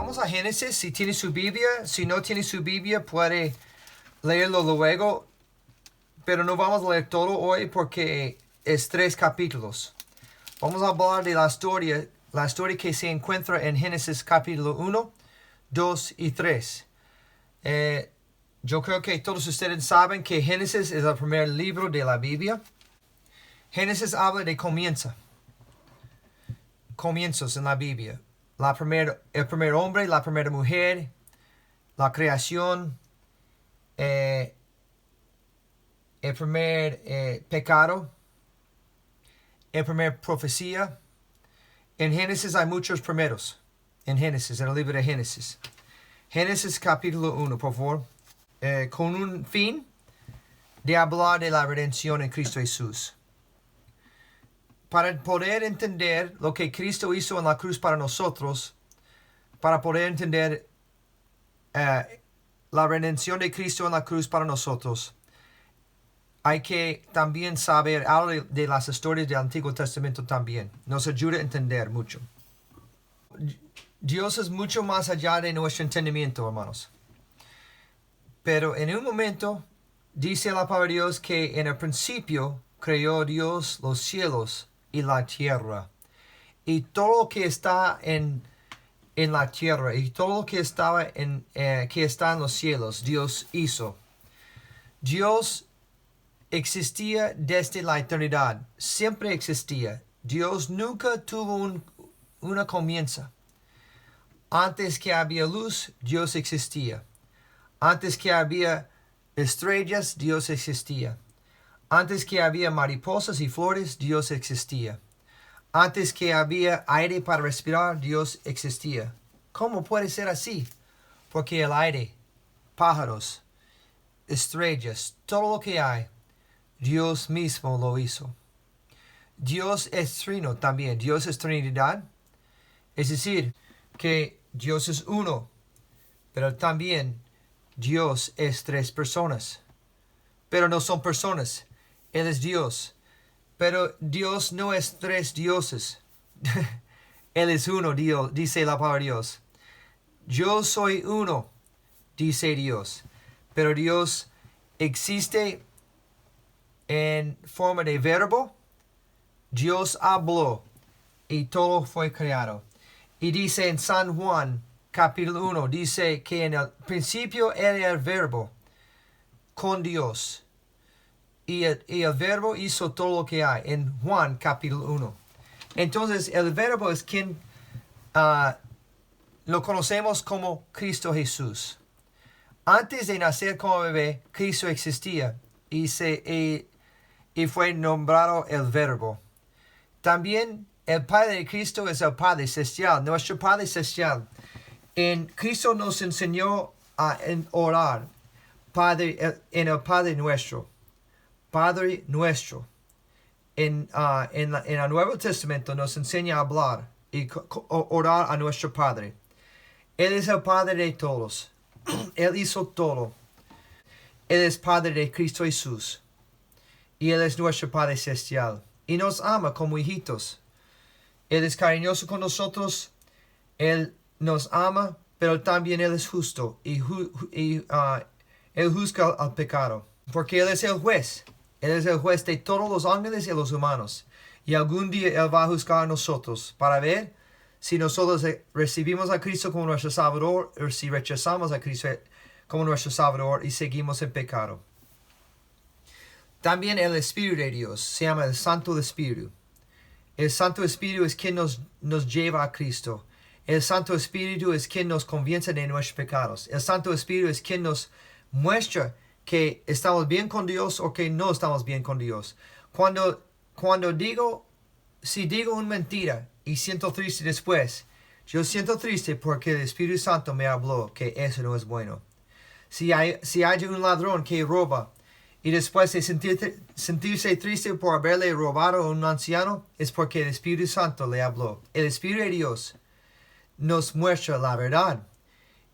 Vamos a Génesis, si tiene su Biblia. Si no tiene su Biblia, puede leerlo luego. Pero no vamos a leer todo hoy porque es 3 capítulos. Vamos a hablar de la historia que se encuentra en Génesis capítulo 1, 2 y 3. Yo creo que todos ustedes saben que Génesis es el primer libro de la Biblia. Génesis habla de comienzos en la Biblia. El primer hombre, la primera mujer, la creación, el primer pecado, el primer profecía. En Génesis hay muchos primeros. En el libro de Génesis. Génesis capítulo 1, por favor. Con un fin de hablar de la redención en Cristo Jesús. Para poder entender lo que Cristo hizo en la cruz para nosotros, para poder entender la redención de Cristo en la cruz para nosotros, hay que también saber algo de las historias del Antiguo Testamento también. Nos ayuda a entender mucho. Dios es mucho más allá de nuestro entendimiento, hermanos. Pero en un momento, dice la palabra de Dios que en el principio creó Dios los cielos y la tierra. Y todo lo que está en la tierra y todo lo que está en los cielos, Dios hizo. Dios existía desde la eternidad. Siempre existía. Dios nunca tuvo una comienzo. Antes que había luz, Dios existía. Antes que había estrellas, Dios existía. Antes que había mariposas y flores, Dios existía. Antes que había aire para respirar, Dios existía. ¿Cómo puede ser así? Porque el aire, pájaros, estrellas, todo lo que hay, Dios mismo lo hizo. Dios es trino también. Dios es Trinidad. Es decir, que Dios es uno, pero también Dios es 3 personas. Pero no son personas. Él es Dios. Pero Dios no es 3 dioses. Él es uno, Dios, dice la palabra de Dios. Yo soy uno, dice Dios. Pero Dios existe en forma de verbo. Dios habló y todo fue creado. Y dice en San Juan, capítulo 1, dice que en el principio era el verbo con Dios. Y el verbo hizo todo lo que hay en Juan capítulo 1. Entonces el verbo es quien lo conocemos como Cristo Jesús. Antes de nacer como bebé, Cristo existía y fue nombrado el verbo. También el Padre de Cristo es el Padre celestial, nuestro Padre celestial. En Cristo nos enseñó a orar en el Padre nuestro. Padre nuestro. En el Nuevo Testamento nos enseña a hablar y orar a nuestro Padre. Él es el Padre de todos. Él hizo todo. Él es Padre de Cristo Jesús. Y Él es nuestro Padre celestial. Y nos ama como hijitos. Él es cariñoso con nosotros. Él nos ama, pero también Él es justo. Y Él juzga al pecado. Porque Él es el juez. Él es el juez de todos los ángeles y los humanos. Y algún día Él va a juzgar a nosotros para ver si nosotros recibimos a Cristo como nuestro Salvador o si rechazamos a Cristo como nuestro Salvador y seguimos en pecado. También el Espíritu de Dios se llama el Santo Espíritu. El Santo Espíritu es quien nos lleva a Cristo. El Santo Espíritu es quien nos convence de nuestros pecados. El Santo Espíritu es quien nos muestra que estamos bien con Dios o que no estamos bien con Dios. Si digo una mentira y siento triste después, yo siento triste porque el Espíritu Santo me habló que eso no es bueno. Si hay un ladrón que roba y después de sentirse triste por haberle robado a un anciano, es porque el Espíritu Santo le habló. El Espíritu de Dios nos muestra la verdad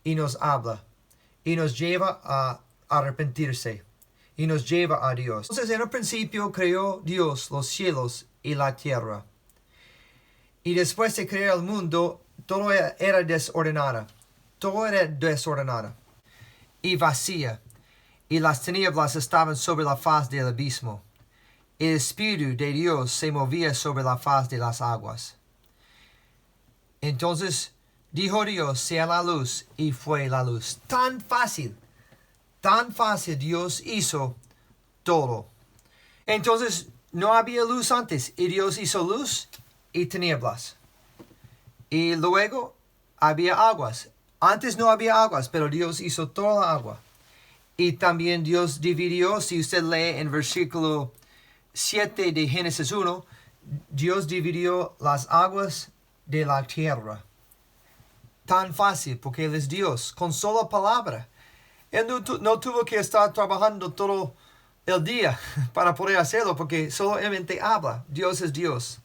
y nos habla y nos lleva a arrepentirse y nos lleva a Dios. Entonces en el principio creó Dios los cielos y la tierra. Y después de crear el mundo, todo era desordenado. todo era desordenado y vacía, y las tinieblas estaban sobre la faz del abismo. El Espíritu de Dios se movía sobre la faz de las aguas. Entonces dijo Dios, sea la luz, y fue la luz. Tan fácil Dios hizo todo. Entonces no había luz antes, y Dios hizo luz y tinieblas. Y luego había aguas. Antes no había aguas, pero Dios hizo toda la agua. Y también Dios dividió, si usted lee en versículo 7 de Génesis 1, Dios dividió las aguas de la tierra. Tan fácil, porque Él es Dios, con sola palabra. Él no tuvo que estar trabajando todo el día para poder hacerlo, porque solamente habla. Dios es Dios.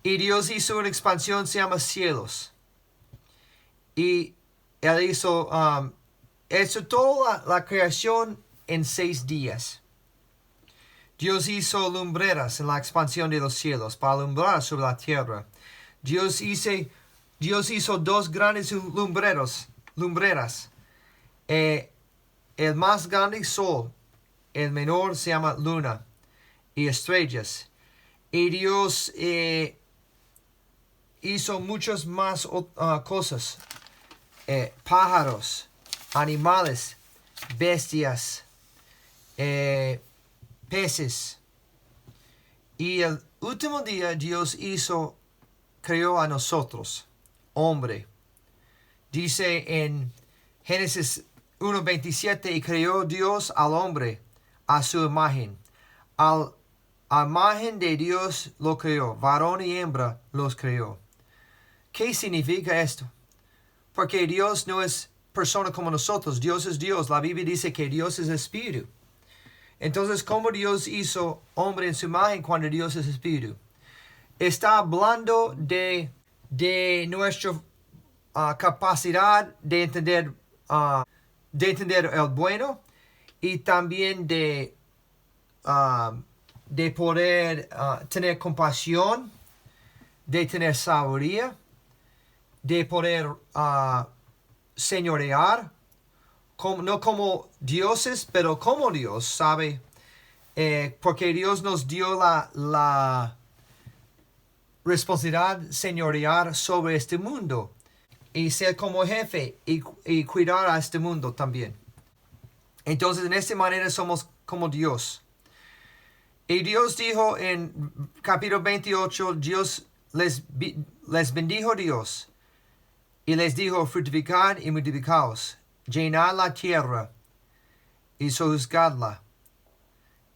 Y Dios hizo una expansión, se llama cielos. Y Él hizo toda la creación en 6 días. Dios hizo lumbreras en la expansión de los cielos para alumbrar sobre la tierra. Dios hizo 2 grandes lumbreras. El más grande sol, el menor se llama luna y estrellas. Y Dios hizo muchas más cosas. Pájaros, animales, bestias, peces. Y el último día Dios creó a nosotros, hombre. Dice en Génesis 1:27, y creó Dios al hombre a su imagen. A imagen de Dios lo creó, varón y hembra los creó. ¿Qué significa esto? Porque Dios no es persona como nosotros, Dios es Dios. La Biblia dice que Dios es espíritu. Entonces, ¿cómo Dios hizo hombre en su imagen cuando Dios es espíritu? Está hablando de nuestra capacidad de entender el bueno, y también de poder tener compasión, de tener sabiduría, de poder señorear, no como dioses, pero como Dios, ¿sabe? Porque Dios nos dio la responsabilidad de señorear sobre este mundo y ser como jefe y cuidar a este mundo también. Entonces, en esta manera somos como Dios. Y Dios dijo en capítulo 28, Dios les bendijo Dios y les dijo: fructificad y multiplicaos, llenad la tierra y sojuzgadla,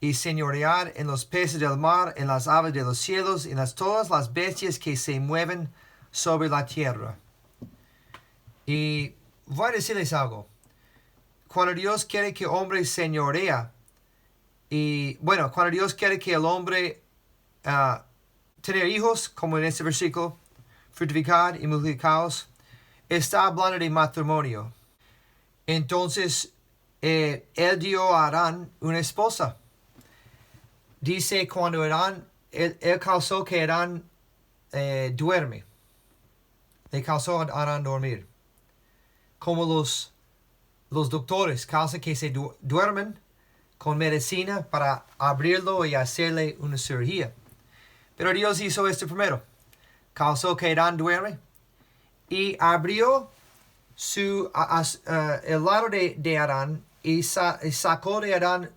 y señorear en los peces del mar, en las aves de los cielos, en todas las bestias que se mueven sobre la tierra. Y voy a decirles algo. Cuando Dios quiere que el hombre señorea, cuando Dios quiere que el hombre tener hijos, como en este versículo, fructificad y multiplicaos, está hablando de matrimonio. Entonces, Él dio a Adán una esposa. Dice cuando Él causó que Adán duerme. Le causó a Adán dormir. Como los doctores causan que se duermen con medicina para abrirlo y hacerle una cirugía. Pero Dios hizo esto primero. Causó que Adán duerme y abrió el lado de Adán y sacó de Adán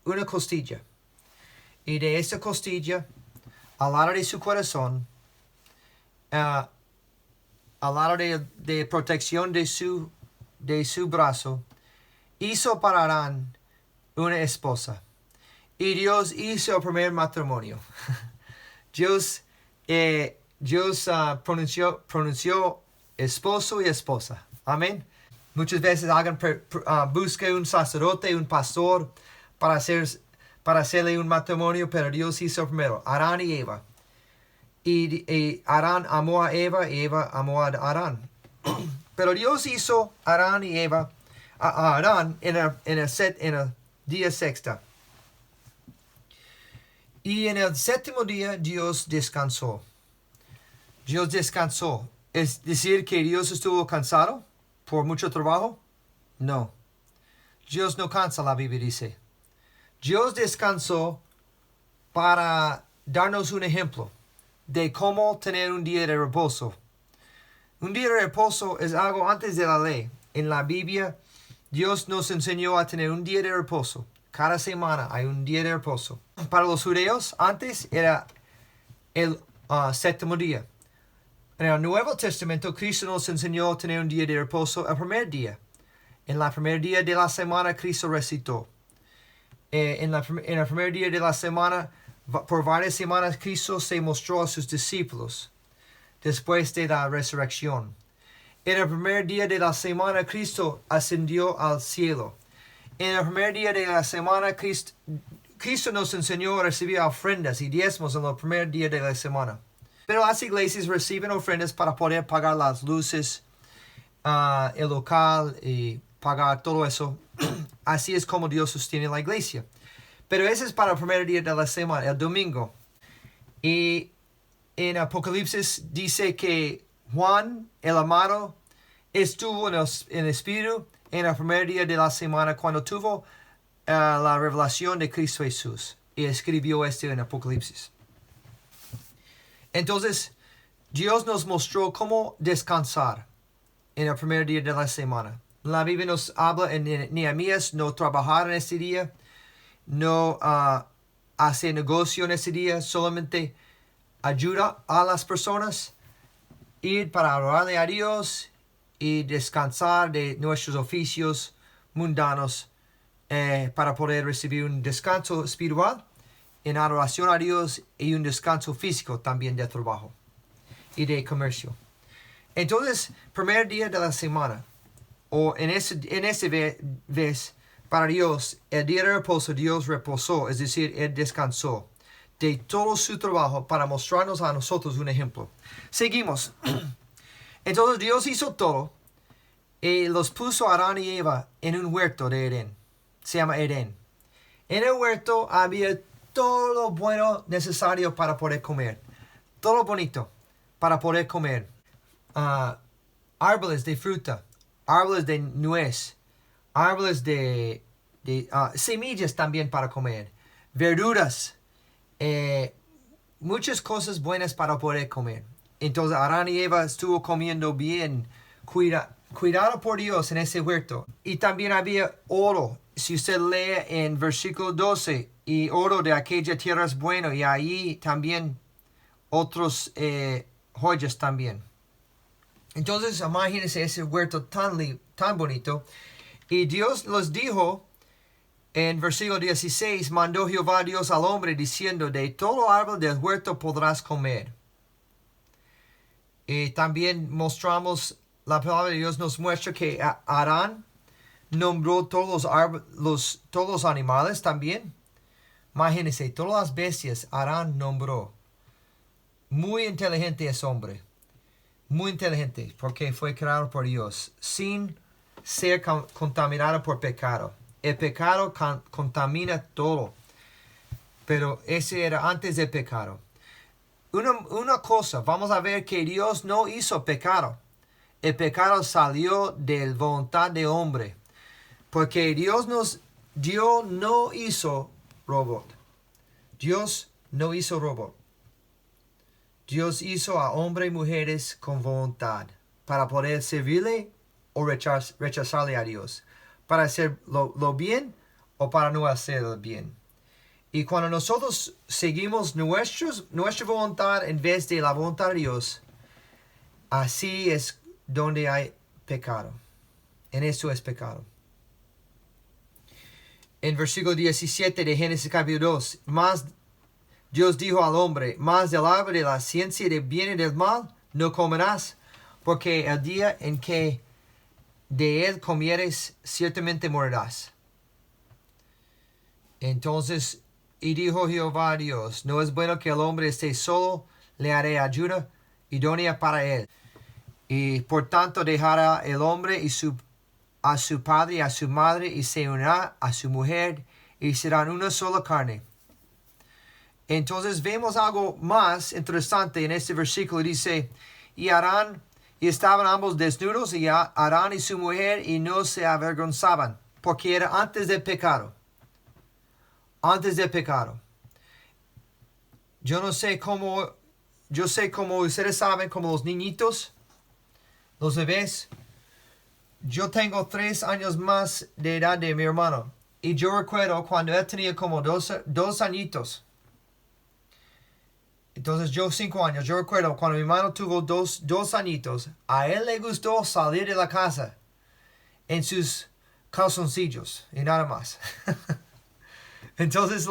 una costilla. Y de esta costilla, al lado de su corazón, al lado de protección de su brazo, hizo para Adán una esposa. Y Dios hizo el primer matrimonio. Dios pronunció esposo y esposa. Amén. Muchas veces busque un sacerdote, un pastor para hacerle un matrimonio, pero Dios hizo primero Adán y Eva. Y Adán amó a Eva y Eva amó a Adán. Pero Dios hizo Adán y Eva a Adán en el día sexto. Y en el séptimo día Dios descansó. Dios descansó. Es decir, que Dios estuvo cansado. por mucho trabajo? No. Dios no cansa, la Biblia dice. Dios descansó para darnos un ejemplo de cómo tener un día de reposo. Un día de reposo es algo antes de la ley. En la Biblia, Dios nos enseñó a tener un día de reposo. Cada semana hay un día de reposo. Para los judíos, antes era el séptimo día. En el Nuevo Testamento, Cristo nos enseñó a tener un día de reposo el primer día. En el primer día de la semana, Cristo resucitó. En el primer día de la semana, por varias semanas, Cristo se mostró a sus discípulos después de la resurrección. En el primer día de la semana, Cristo ascendió al cielo. En el primer día de la semana, Cristo nos enseñó a recibir ofrendas y diezmos en el primer día de la semana. Pero las iglesias reciben ofrendas para poder pagar las luces, el local y pagar todo eso. Así es como Dios sostiene la iglesia. Pero ese es para el primer día de la semana, el domingo. Y en Apocalipsis dice que Juan, el amado, estuvo en espíritu en el primer día de la semana cuando tuvo la revelación de Cristo Jesús. Y escribió esto en Apocalipsis. Entonces, Dios nos mostró cómo descansar en el primer día de la semana. La Biblia nos habla en Nehemías no trabajar en ese día, no hacer negocio en ese día, solamente ayuda a las personas, ir para orarle a Dios y descansar de nuestros oficios mundanos para poder recibir un descanso espiritual en adoración a Dios y un descanso físico también de trabajo y de comercio. Entonces, primer día de la semana, o en ese vez, para Dios, el día de reposo, Dios reposó, es decir, Él descansó de todo su trabajo para mostrarnos a nosotros un ejemplo. Seguimos. Entonces Dios hizo todo y los puso a Adán y Eva en un huerto de Edén. Se llama Edén. En el huerto había todo lo bueno necesario para poder comer. Todo lo bonito para poder comer. Árboles de fruta, árboles de nuez, árboles de semillas también para comer, verduras, muchas cosas buenas para poder comer. Entonces Adán y Eva estuvo comiendo bien, cuidado por Dios en ese huerto. Y también había oro. Si usted lee en versículo 12, y oro de aquella tierra es bueno, y ahí también otros joyas también. Entonces imagínense ese huerto tan bonito. Y Dios los dijo en versículo 16, mandó Jehová Dios al hombre diciendo, de todo árbol del huerto podrás comer. Y también mostramos, la palabra de Dios nos muestra que Adán nombró todos los animales también. Imagínense, todas las bestias Adán nombró. Muy inteligente es hombre. Muy inteligente porque fue creado por Dios sin ser contaminado por pecado. El pecado contamina todo. Pero ese era antes del pecado. Una cosa, vamos a ver que Dios no hizo pecado. El pecado salió de la voluntad del hombre. Porque Dios no hizo robot. Dios no hizo robot. Dios hizo a hombres y mujeres con voluntad para poder servirle o rechazarle a Dios. Para hacer lo bien o para no hacer el bien. Y cuando nosotros seguimos nuestra voluntad en vez de la voluntad de Dios, así es donde hay pecado. En eso es pecado. En versículo 17 de Génesis capítulo 2, más Dios dijo al hombre, más del árbol de la ciencia del bien y del mal no comerás, porque el día en que de él comieres, ciertamente morirás. Entonces, y dijo Jehová Dios, no es bueno que el hombre esté solo, le haré ayuda idónea para él. Y por tanto dejará el hombre a su padre y a su madre, y se unirá a su mujer, y serán una sola carne. Entonces vemos algo más interesante en este versículo. Dice, y harán Y estaban ambos desnudos, y Adán y su mujer, y no se avergonzaban, porque era antes del pecado. Antes del pecado. Yo sé como ustedes saben, como los niñitos, los bebés. Yo tengo 3 años más de edad de mi hermano. Y yo recuerdo cuando él tenía como dos añitos. Entonces yo 5 años. Yo recuerdo cuando mi hermano tuvo dos añitos. A él le gustó salir de la casa en sus calzoncillos y nada más. Entonces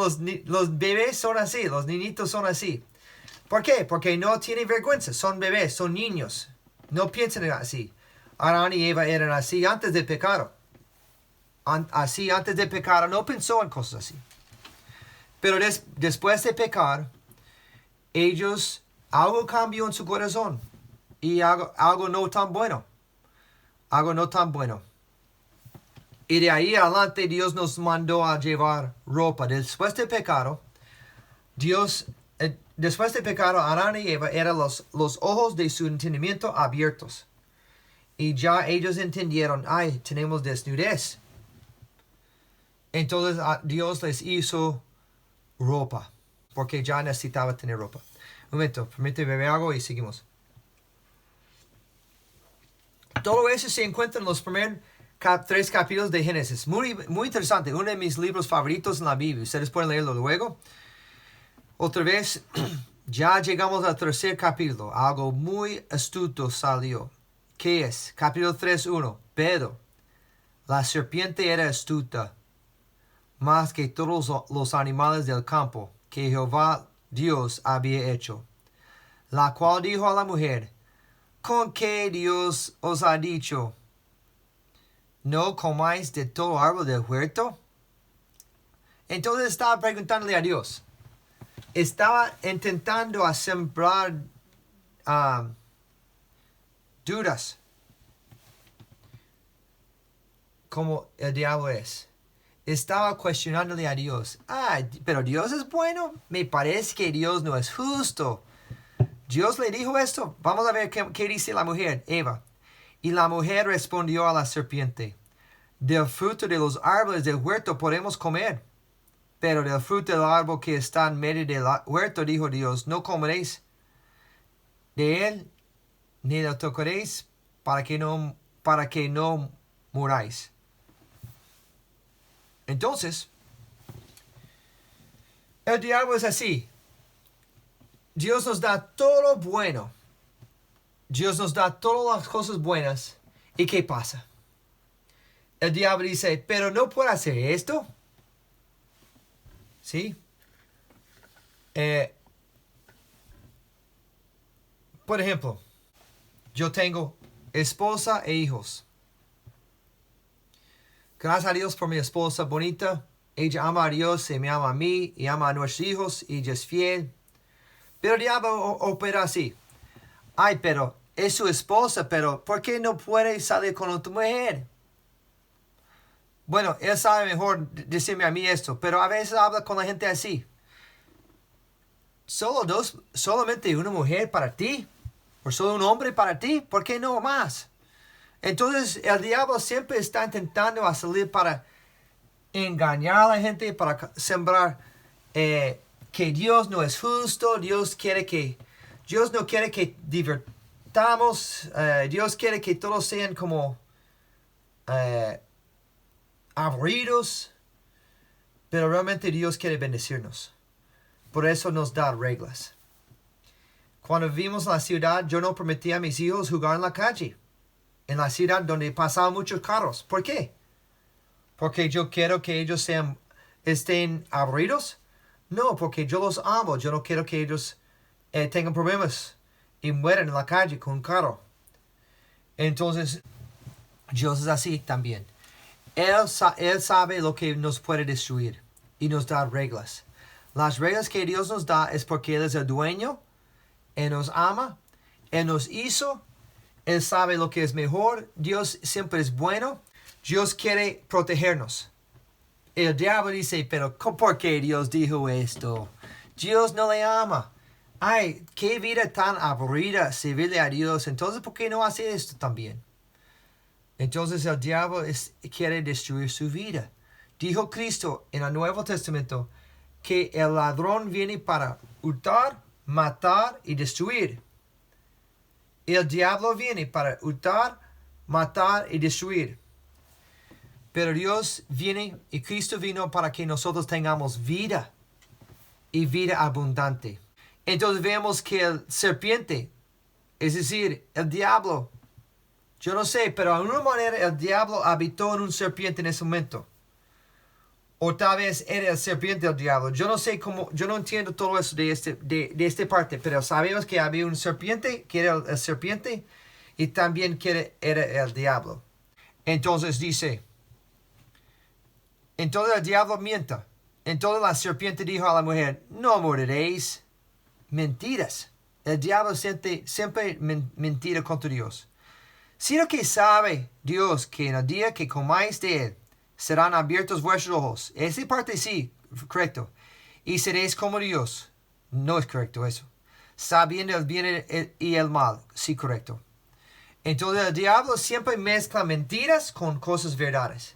los bebés son así. Los niñitos son así. ¿Por qué? Porque no tienen vergüenza. Son bebés, son niños. No piensan así. Adán y Eva eran así antes del pecado. Así antes del pecado no pensó en cosas así. Pero después de pecar, algo cambió en su corazón. Y algo no tan bueno. Algo no tan bueno. Y de ahí adelante Dios nos mandó a llevar ropa. Después del pecado, después del pecado, Adán y Eva eran los ojos de su entendimiento abiertos. Y ya ellos entendieron, tenemos desnudez. Entonces Dios les hizo ropa, porque ya necesitaba tener ropa. Un momento, permíteme beber algo y seguimos. Todo eso se encuentra en los primeros 3 capítulos de Génesis. Muy, muy interesante, uno de mis libros favoritos en la Biblia. Ustedes pueden leerlo luego. Otra vez, ya llegamos al 3er capítulo. Algo muy astuto salió. ¿Qué es? Capítulo 3:1. Pero la serpiente era astuta, más que todos los animales del campo que Jehová Dios había hecho. La cual dijo a la mujer, ¿con qué Dios os ha dicho, no comáis de todo árbol del huerto? Entonces estaba preguntándole a Dios. Estaba intentando sembrar dudas. Como el diablo es. Estaba cuestionándole a Dios. Pero Dios es bueno. Me parece que Dios no es justo. Dios le dijo esto. Vamos a ver qué dice la mujer, Eva. Y la mujer respondió a la serpiente, del fruto de los árboles del huerto podemos comer. Pero del fruto del árbol que está en medio del huerto, dijo Dios, no comeréis de él, ni lo tocaréis, para que no muráis. Entonces, el diablo es así. Dios nos da todo lo bueno. Dios nos da todas las cosas buenas. ¿Y qué pasa? El diablo dice, pero no puedo hacer esto. ¿Sí? Por ejemplo, yo tengo esposa e hijos. Gracias a Dios por mi esposa bonita. Ella ama a Dios y me ama a mí y ama a nuestros hijos y ella es fiel. Pero el diablo opera así. Pero es su esposa, pero ¿por qué no puede salir con otra mujer? Bueno, él sabe mejor decirme a mí esto, pero a veces habla con la gente así. Solamente una mujer para ti, o solo un hombre para ti, ¿por qué no más? Entonces el diablo siempre está intentando salir para engañar a la gente, para sembrar que Dios no es justo, Dios no quiere que divertamos, Dios quiere que todos sean como aburridos, pero realmente Dios quiere bendecirnos. Por eso nos da reglas. Cuando vivimos en la ciudad, yo no permitía a mis hijos jugar en la calle. En la ciudad donde pasaban muchos carros. ¿Por qué? ¿Porque yo quiero que ellos estén aburridos? No, porque yo los amo. Yo no quiero que ellos tengan problemas y mueran en la calle con un carro. Entonces, Dios es así también. Él sabe lo que nos puede destruir y nos da reglas. Las reglas que Dios nos da es porque Él es el dueño. Él nos ama. Él nos hizo. Él sabe lo que es mejor. Dios siempre es bueno. Dios quiere protegernos. El diablo dice, pero ¿por qué Dios dijo esto? Dios no le ama. ay, qué vida tan aburrida servirle a Dios, entonces ¿por qué no hace esto también? Entonces el diablo quiere destruir su vida. Dijo Cristo en el Nuevo Testamento que el ladrón viene para hurtar, matar y destruir. El diablo viene para hurtar, matar y destruir. Pero Dios viene y Cristo vino para que nosotros tengamos vida y vida abundante. Entonces vemos que el serpiente, es decir, el diablo, yo no sé, pero de alguna manera el diablo habitó en un serpiente en ese momento. O tal vez era el serpiente del diablo. Yo no sé cómo, yo no entiendo todo eso de esta parte, pero sabemos que había un serpiente, que era el serpiente, y también que era el diablo. Entonces dice, entonces el diablo mienta. Entonces la serpiente dijo a la mujer, no moriréis. Mentiras. El diablo siempre mentira contra Dios. Sino que sabe Dios que en el día que comáis de él, serán abiertos vuestros ojos. Esa parte sí, correcto. Y seréis como Dios. No es correcto eso. Sabiendo el bien y el mal. Sí, correcto. Entonces el diablo siempre mezcla mentiras con cosas verdades.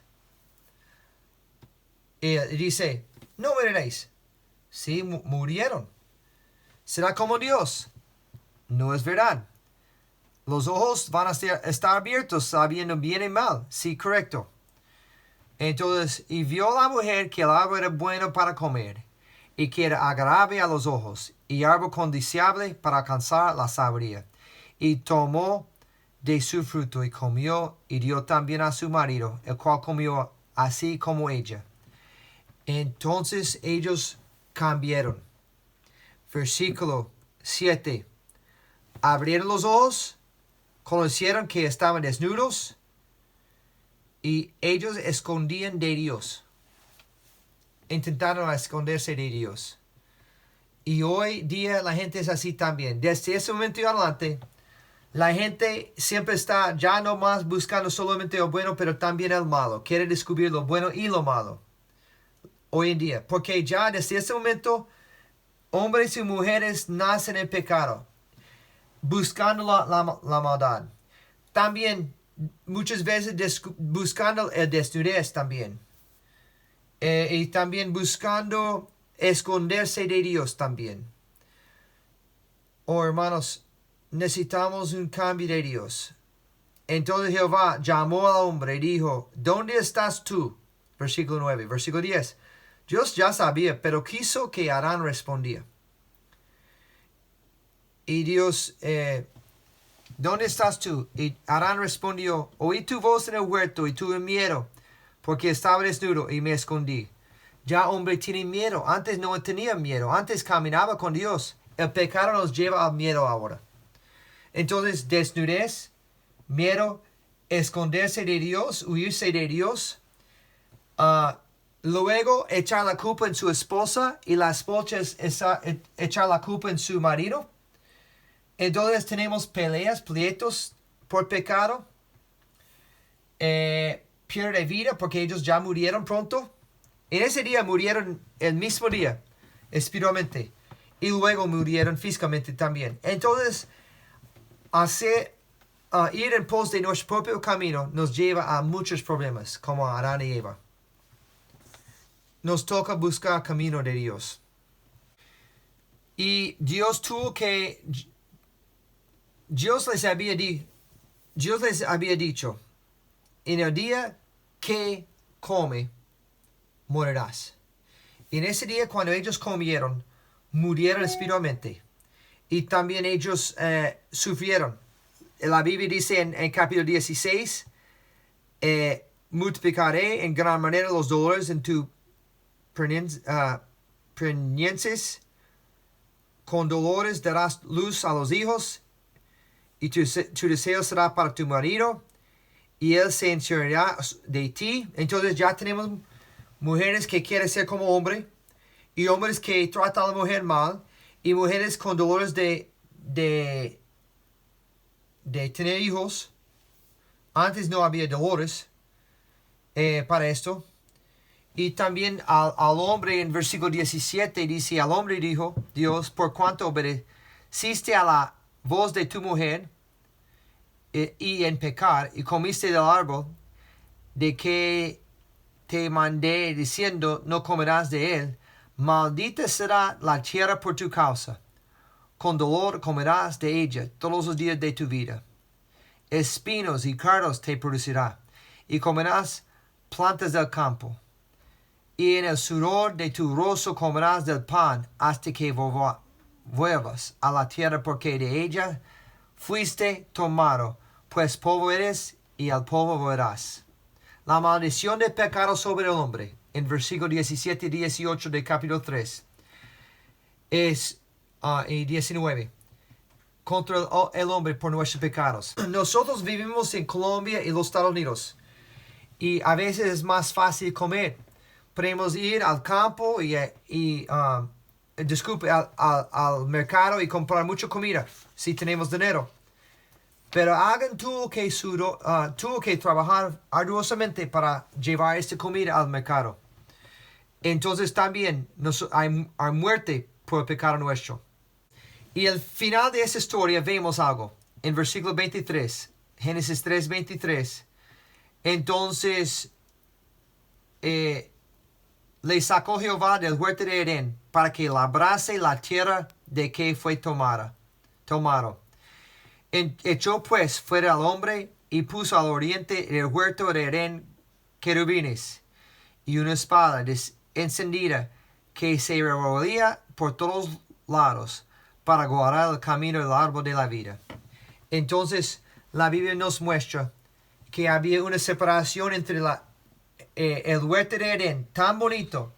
Y dice, no moriréis. Sí, murieron. Será como Dios. No es verdad. Los ojos van a estar abiertos sabiendo bien y mal. Sí, correcto. Entonces, y vio la mujer que el árbol era bueno para comer, y que era agradable a los ojos, y árbol codiciable para alcanzar la sabiduría. Y tomó de su fruto y comió, y dio también a su marido, el cual comió así como ella. Entonces ellos cambiaron. Versículo 7. Abrieron los ojos, conocieron que estaban desnudos, y ellos escondían de Dios. Intentaron esconderse de Dios. Y hoy día la gente es así también. Desde ese momento y adelante, la gente siempre está ya no más buscando solamente lo bueno, pero también el malo. Quiere descubrir lo bueno y lo malo. Hoy en día. Porque ya desde ese momento, hombres y mujeres nacen en pecado, buscando la maldad. También muchas veces buscando el desnudez también. Y también buscando esconderse de Dios también. Oh hermanos, necesitamos un cambio de Dios. Entonces Jehová llamó al hombre y dijo, ¿dónde estás tú? Versículo 9. Versículo 10. Dios ya sabía, pero quiso que Adán respondía. Y Dios, ¿dónde estás tú? Y Adán respondió, oí tu voz en el huerto y tuve miedo, porque estaba desnudo y me escondí. Ya hombre tiene miedo. Antes no tenía miedo. Antes caminaba con Dios. El pecado nos lleva al miedo ahora. Entonces, desnudez, miedo, esconderse de Dios, huirse de Dios. Luego, echar la culpa en su esposa y la esposa echar la culpa en su marido. Entonces tenemos peleas, pleitos por pecado. Pierde vida porque ellos ya murieron pronto. En ese día murieron el mismo día, espiritualmente. Y luego murieron físicamente también. Entonces, ir en pos de nuestro propio camino nos lleva a muchos problemas, como a Adán y Eva. Nos toca buscar el camino de Dios. Y Dios les había dicho, en el día que come, morirás. Y en ese día cuando ellos comieron, murieron espiritualmente. Y también ellos sufrieron. La Biblia dice en capítulo 16, multiplicaré en gran manera los dolores en tu preñeces. Con dolores darás luz a los hijos, y tu deseo será para tu marido, y él se enseñará de ti. Entonces ya tenemos mujeres que quieren ser como hombre, y hombres que tratan a la mujer mal, y mujeres con dolores de tener hijos. Antes no había dolores para esto. Y también al hombre en versículo 17 dice, al hombre dijo Dios, por cuanto obedeciste a la voz de tu mujer y en pecar y comiste del árbol de que te mandé diciendo, no comerás de él, maldita será la tierra por tu causa. Con dolor comerás de ella todos los días de tu vida. Espinos y cardos te producirá, y comerás plantas del campo. Y en el sudor de tu rostro comerás del pan hasta que vuelvas a la tierra, porque de ella fuiste tomado, pues polvo eres y al polvo volverás. La maldición del pecado sobre el hombre, en versículos 17 y 18 de capítulo 3, y 19, contra el hombre por nuestros pecados. Nosotros vivimos en Colombia y los Estados Unidos, y a veces es más fácil comer. Podemos ir al campo al mercado y comprar mucha comida si tenemos dinero. Pero alguien tuvo que trabajar arduosamente para llevar esta comida al mercado. Entonces también hay muerte por el pecado nuestro. Y al final de esta historia vemos algo. En versículo 23, Génesis 3:23. Entonces le sacó Jehová del huerto de Edén para que labrase la tierra de que fue tomado. Echó pues fuera al hombre y puso al oriente del huerto de Edén querubines y una espada encendida que se revolvía por todos lados para guardar el camino del árbol de la vida. Entonces la Biblia nos muestra que había una separación entre el huerto de Edén, tan bonito,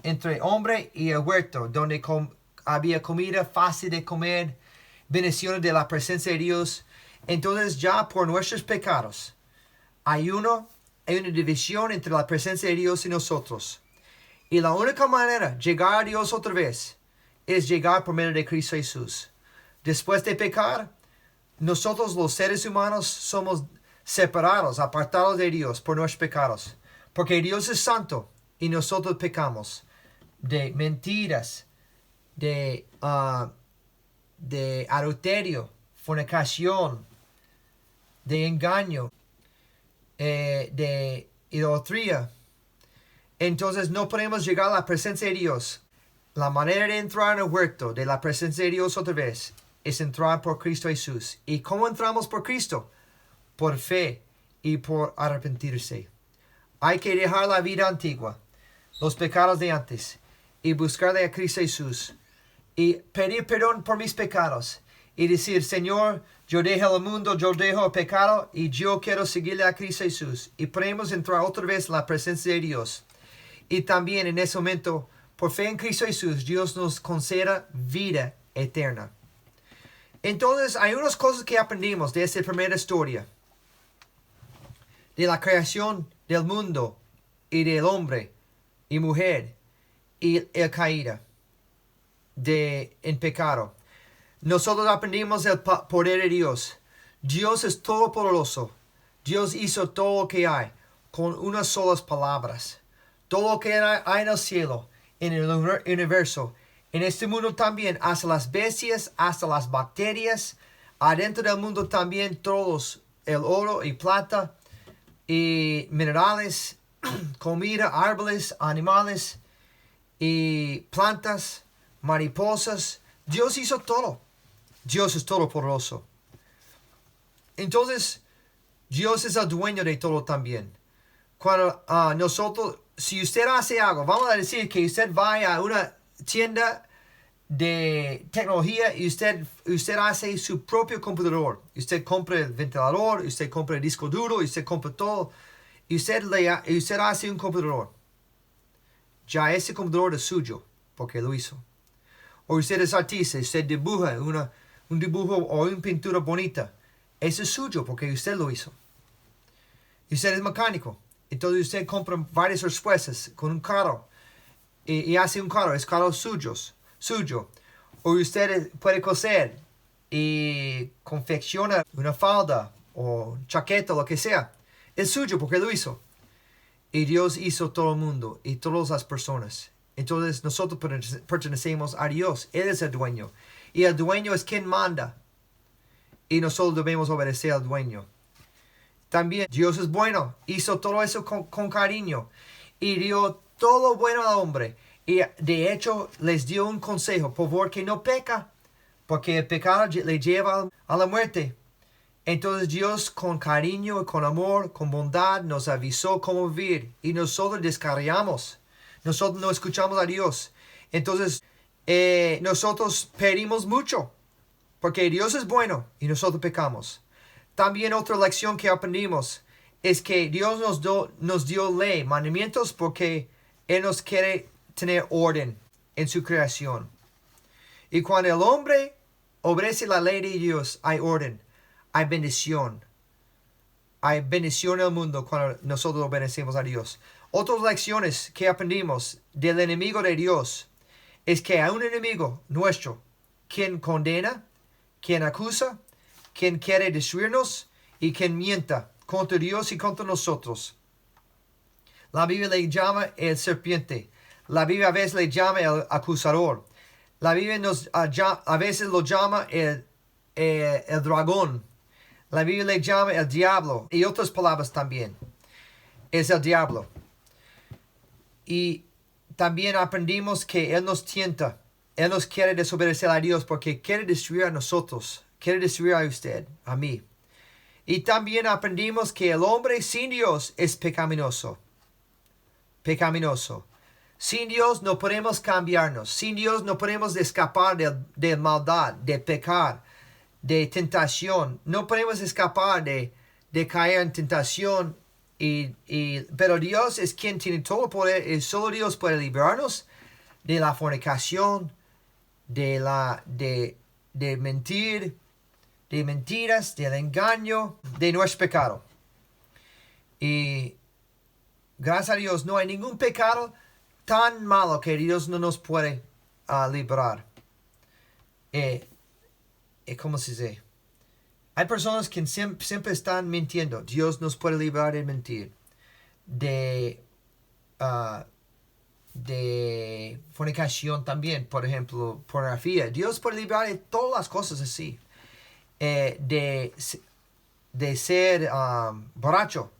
entre el hombre y el huerto, donde había comida fácil de comer, bendiciones de la presencia de Dios. Entonces ya por nuestros pecados hay una división entre la presencia de Dios y nosotros. Y la única manera de llegar a Dios otra vez es llegar por medio de Cristo Jesús. Después de pecar, nosotros los seres humanos somos separados, apartados de Dios por nuestros pecados. Porque Dios es santo y nosotros pecamos de mentiras, de adulterio, fornicación, de engaño, de idolatría. Entonces no podemos llegar a la presencia de Dios. La manera de entrar en el huerto de la presencia de Dios otra vez es entrar por Cristo Jesús. ¿Y cómo entramos por Cristo? Por fe y por arrepentirse. Hay que dejar la vida antigua, los pecados de antes, y buscarle a Cristo Jesús. Y pedir perdón por mis pecados. Y decir, Señor, yo dejo el mundo, yo dejo el pecado, y yo quiero seguirle a Cristo Jesús. Y podemos entrar otra vez en la presencia de Dios. Y también en ese momento, por fe en Cristo Jesús, Dios nos conceda vida eterna. Entonces, hay unas cosas que aprendimos de esta primera historia. De la creación del mundo y del hombre y mujer y el caída en pecado. Nosotros aprendimos el poder de Dios. Dios es todopoderoso. Dios hizo todo lo que hay con unas solas palabras. Todo lo que hay en el cielo, en el universo, en este mundo también, hasta las bestias, hasta las bacterias, adentro del mundo también todos, el oro y plata, y minerales, comida, árboles, animales y plantas, mariposas. Dios hizo todo. Dios es todopoderoso. Entonces, Dios es el dueño de todo también. Cuando nosotros, si usted hace algo, vamos a decir que usted vaya a una tienda de tecnología y usted hace su propio computador. Usted compra el ventilador, usted compra el disco duro, usted compra todo. Y usted hace un computador. Ya ese computador es suyo, porque lo hizo. O usted es artista, usted dibuja un dibujo o una pintura bonita. Eso es suyo, porque usted lo hizo. Y usted es mecánico. Entonces usted compra varias respuestas con un carro. Y hace un carro, es carro suyo. O usted puede coser y confecciona una falda o chaqueta, lo que sea. Es suyo porque lo hizo. Y Dios hizo todo el mundo y todas las personas. Entonces nosotros pertenecemos a Dios. Él es el dueño. Y el dueño es quien manda. Y nosotros debemos obedecer al dueño. También Dios es bueno. Hizo todo eso con cariño. Y dio todo bueno al hombre. Y de hecho les dio un consejo. Por favor que no peca. Porque el pecado le lleva a la muerte. Entonces Dios con cariño, con amor, con bondad nos avisó cómo vivir. Y nosotros descarriamos. Nosotros no escuchamos a Dios. Entonces nosotros perdimos mucho. Porque Dios es bueno y nosotros pecamos. También otra lección que aprendimos es que Dios nos dio ley, mandamientos, porque Él nos quiere tener orden en su creación. Y cuando el hombre obedece la ley de Dios, hay orden, hay bendición. Hay bendición en el mundo cuando nosotros obedecemos a Dios. Otras lecciones que aprendimos del enemigo de Dios es que hay un enemigo nuestro, quien condena, quien acusa, quien quiere destruirnos y quien mienta contra Dios y contra nosotros. La Biblia le llama el serpiente. La Biblia a veces le llama el acusador. La Biblia a veces lo llama el dragón. La Biblia le llama el diablo. Y otras palabras también. Es el diablo. Y también aprendimos que Él nos tienta. Él nos quiere desobedecer a Dios porque quiere destruir a nosotros. Quiere destruir a usted, a mí. Y también aprendimos que el hombre sin Dios es pecaminoso. Pecaminoso. Sin Dios no podemos cambiarnos. Sin Dios no podemos escapar de maldad, de pecar, de tentación. No podemos escapar de caer en tentación. Pero Dios es quien tiene todo el poder. Y solo Dios puede librarnos de la fornicación, de mentir, de mentiras, del engaño, de nuestro pecado. Y gracias a Dios no hay ningún pecado tan malo que Dios no nos puede librar. ¿Cómo se dice? Hay personas que siempre están mintiendo. Dios nos puede librar de mentir. De fornicación también, por ejemplo, pornografía. Dios puede librar de todas las cosas así. De ser borracho.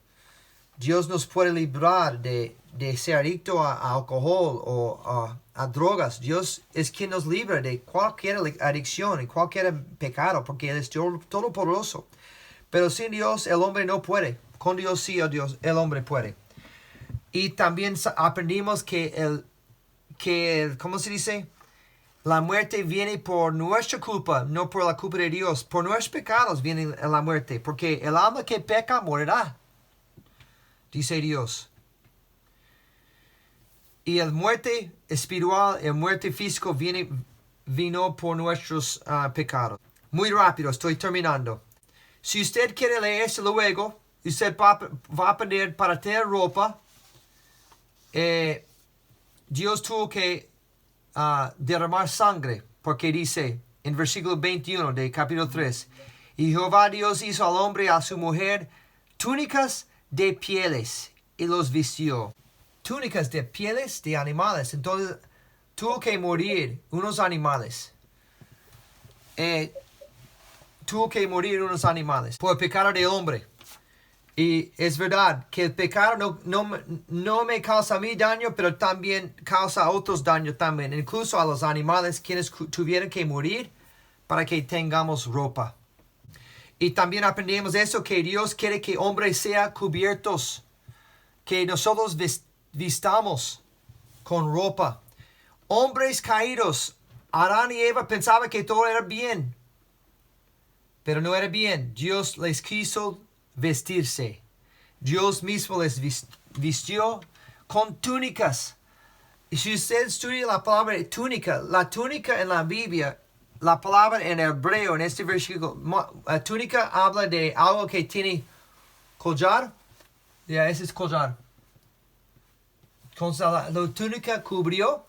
Dios nos puede librar de ser adicto a alcohol o a drogas. Dios es quien nos libra de cualquier adicción y cualquier pecado, porque Él es todopoderoso. Pero sin Dios el hombre no puede. Con Dios sí, el hombre puede. Y también aprendimos que ¿cómo se dice? La muerte viene por nuestra culpa, no por la culpa de Dios. Por nuestros pecados viene la muerte, porque el alma que peca morirá, dice Dios. Y la muerte espiritual, la muerte física vino por nuestros pecados. Muy rápido, estoy terminando. Si usted quiere leerse luego, usted va a aprender para tener ropa. Dios tuvo que derramar sangre, porque dice en versículo 21 de capítulo 3, y Jehová Dios hizo al hombre y a su mujer túnicas de pieles y los vistió. Túnicas de pieles de animales. Entonces tuvo que morir unos animales. Tuvo que morir unos animales por el pecado del hombre. Y es verdad que el pecado no me causa a mí daño, pero también causa a otros daño también. Incluso a los animales quienes tuvieron que morir para que tengamos ropa. Y también aprendemos eso, que Dios quiere que hombres sean cubiertos. Que nosotros vistamos con ropa. Hombres caídos, Adán y Eva pensaban que todo era bien. Pero no era bien. Dios les quiso vestirse. Dios mismo les vistió con túnicas. Y si usted estudia la palabra túnica, la túnica en la Biblia, la palabra en hebreo, en este versículo, túnica habla de algo que tiene collar. Ya, ese es collar. Entonces la túnica cubrió.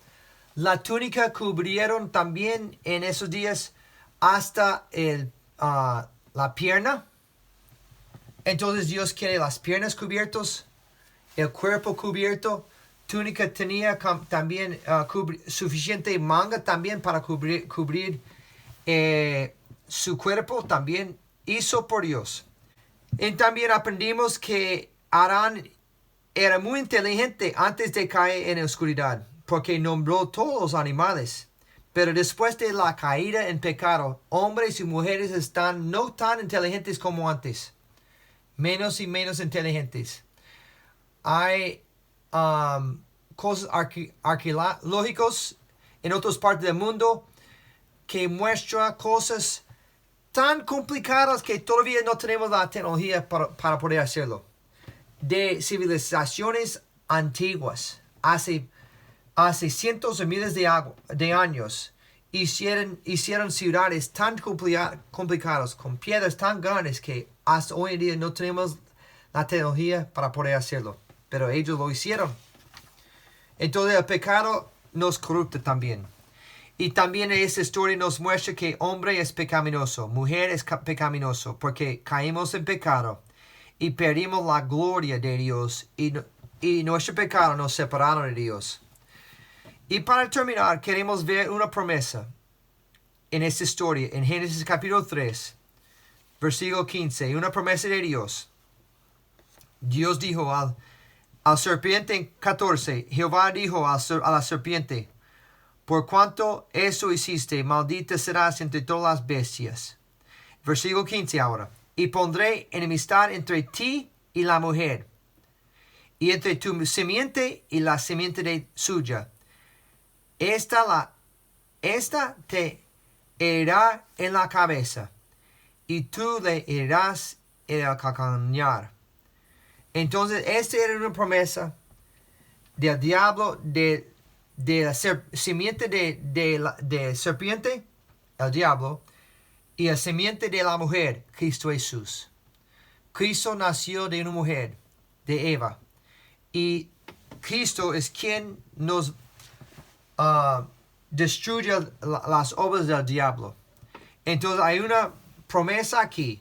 La túnica cubrieron también en esos días hasta la pierna. Entonces Dios quiere las piernas cubiertas el cuerpo cubierto, túnica tenía también suficiente manga también para cubrir su cuerpo, también hizo por Dios. Y también aprendimos que Adán era muy inteligente antes de caer en la oscuridad, porque nombró todos los animales. Pero después de la caída en pecado, hombres y mujeres están no tan inteligentes como antes. Menos y menos inteligentes. Hay cosas arqueológicas en otras partes del mundo que muestran cosas tan complicadas que todavía no tenemos la tecnología para poder hacerlo. De civilizaciones antiguas, hace cientos de miles de años, hicieron ciudades tan complicadas, con piedras tan grandes que hasta hoy en día no tenemos la tecnología para poder hacerlo. Pero ellos lo hicieron. Entonces el pecado nos corrupte también. Y también esta historia nos muestra que hombre es pecaminoso, mujer es pecaminoso, porque caímos en pecado y perdimos la gloria de Dios y nuestro pecado nos separaron de Dios. Y para terminar, queremos ver una promesa en esta historia, en Génesis capítulo 3, versículo 15, una promesa de Dios. Dios dijo al serpiente en 14, Jehová dijo a la serpiente, por cuanto eso hiciste, maldita serás entre todas las bestias. Versículo 15 ahora. Y pondré enemistad entre ti y la mujer, y entre tu simiente y la simiente de suya. Esta te herirá en la cabeza, y tú le herirás en el calcañar. Entonces, esta era una promesa del diablo, de la simiente de serpiente, el diablo, y la simiente de la mujer, Cristo Jesús. Cristo nació de una mujer, de Eva, y Cristo es quien nos destruye las obras del diablo. Entonces hay una promesa aquí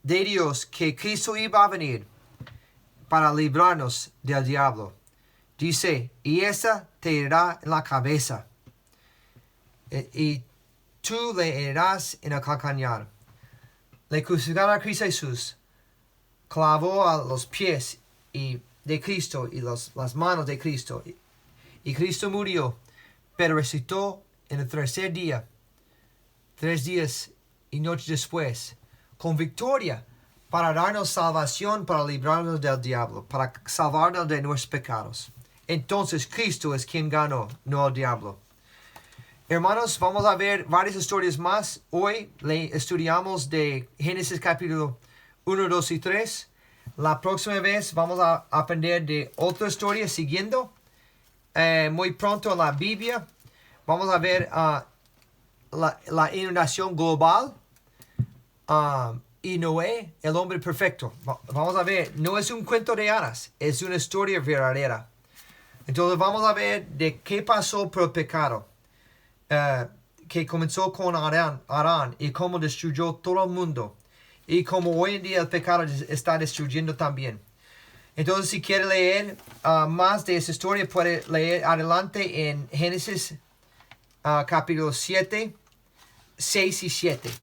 de Dios que Cristo iba a venir para librarnos del diablo. Dice, y esa te herirá en la cabeza, y tú le herirás en el calcañar. Le crucificaron a Cristo Jesús, clavó a los pies de Cristo y las manos de Cristo, y Cristo murió, pero resucitó en el tercer día, 3 días y noches después, con victoria, para darnos salvación, para librarnos del diablo, para salvarnos de nuestros pecados. Entonces Cristo es quien ganó, no el diablo. Hermanos, vamos a ver varias historias más. Hoy estudiamos de Génesis capítulo 1, 2 y 3. La próxima vez vamos a aprender de otra historia siguiendo. Muy pronto en la Biblia vamos a ver la inundación global y Noé, el hombre perfecto. Vamos a ver, no es un cuento de hadas, es una historia verdadera. Entonces vamos a ver de qué pasó por el pecado, que comenzó con Adán y cómo destruyó todo el mundo, y cómo hoy en día el pecado está destruyendo también. Entonces si quiere leer más de esa historia, puede leer adelante en Génesis capítulo 7, 6 y 7.